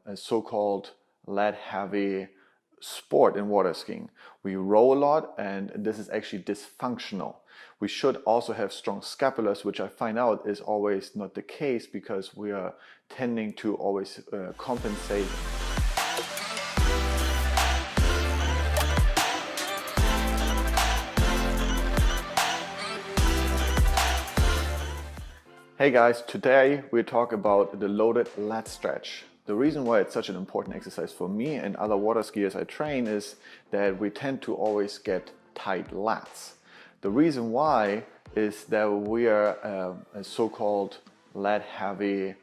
a so-called lat heavy sport in water skiing. We row a lot, and this is actually dysfunctional. We should also have strong scapulars, which I find out is always not the case because we are tending to always compensate. Hey guys, today we talk about the loaded lat stretch. The reason why it's such an important exercise for me and other water skiers I train is that we tend to always get tight lats. The reason why is that we are a so-called lat heavy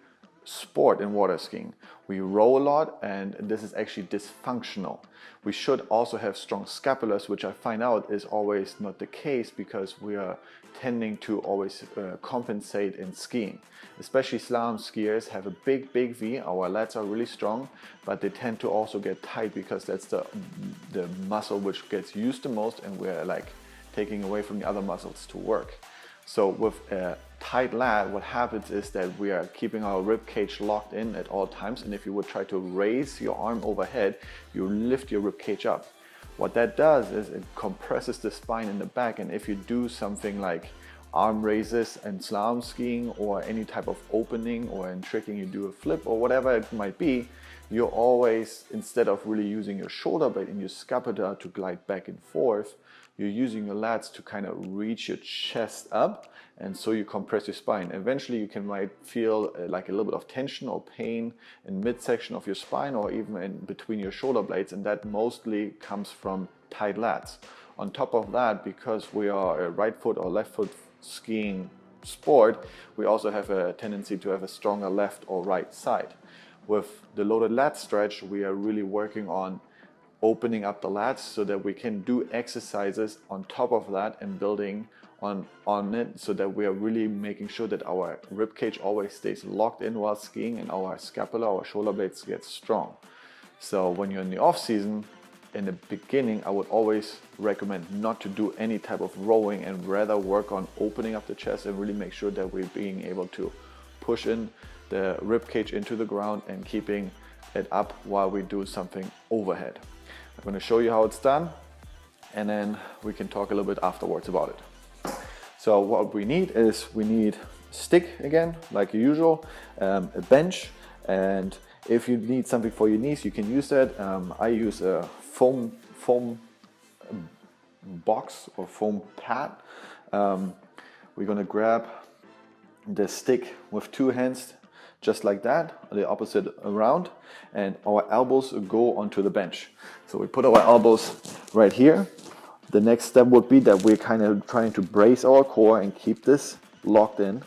sport in water skiing. We row a lot, and this is actually dysfunctional. We should also have strong scapulars, which I find out is always not the case because we are tending to always compensate in skiing. Especially slalom skiers have a big V. Our lats are really strong, but they tend to also get tight because that's the muscle which gets used the most, and we're like taking away from the other muscles to work. So with a tight lat, what happens is that we are keeping our rib cage locked in at all times, and if you would try to raise your arm overhead, you lift your rib cage up. What that does is it compresses the spine in the back, and if you do something like arm raises and slalom skiing or any type of opening, or in tricking you do a flip or whatever it might be, you're always, instead of really using your shoulder blade and your scapula to glide back and forth, you're using your lats to kind of reach your chest up, and so you compress your spine. Eventually you might feel like a little bit of tension or pain in midsection of your spine or even in between your shoulder blades, and that mostly comes from tight lats. On top of that, because we are a right foot or left foot skiing sport, we also have a tendency to have a stronger left or right side. With the loaded lat stretch, we are really working on opening up the lats so that we can do exercises on top of that and building on it, so that we are really making sure that our rib cage always stays locked in while skiing and our scapula, our shoulder blades get strong. So when you're in the off season, in the beginning, I would always recommend not to do any type of rowing and rather work on opening up the chest and really make sure that we're being able to push in the rib cage into the ground and keeping it up while we do something overhead. I'm going to show you how it's done, and then we can talk a little bit afterwards about it. So what we need is a stick again, like usual, a bench, and if you need something for your knees, you can use that. I use a foam box or foam pad. We're going to grab the stick with two hands, just like that, the opposite around, and our elbows go onto the bench. So we put our elbows right here. The next step would be that we're kind of trying to brace our core and keep this locked in.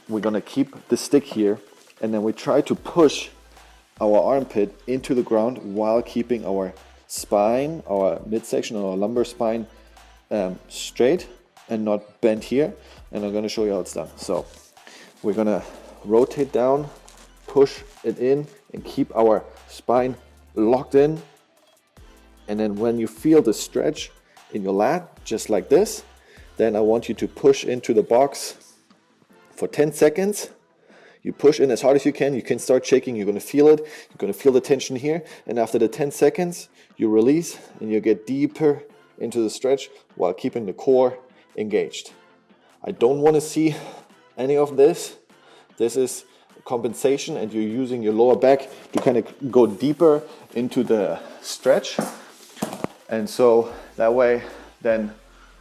We're gonna keep the stick here, and then we try to push our armpit into the ground while keeping our spine, our midsection, our lumbar spine straight and not bent here. And I'm gonna show you how it's done. So we're gonna rotate down, push it in, and keep our spine locked in. And then when you feel the stretch in your lat, just like this, then I want you to push into the box for 10 seconds. You push in as hard as you can. You can start shaking. You're going to feel it. You're going to feel the tension here. And after the 10 seconds, you release and you get deeper into the stretch while keeping the core engaged. I don't want to see any of this. This is compensation, and you're using your lower back to kind of go deeper into the stretch. And so that way, then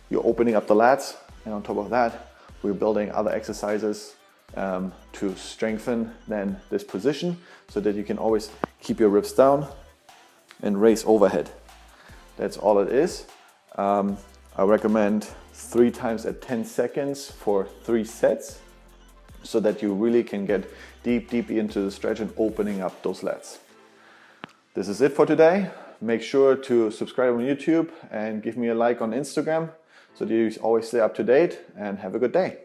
you're opening up the lats, and on top of that, we're building other exercises to strengthen then this position so that you can always keep your ribs down and raise overhead. That's all it is. I recommend 3 times at 10 seconds for 3 sets, so that you really can get deep into the stretch and opening up those lats. This is it for today. Make sure to subscribe on YouTube and give me a like on Instagram so that you always stay up to date, and have a good day.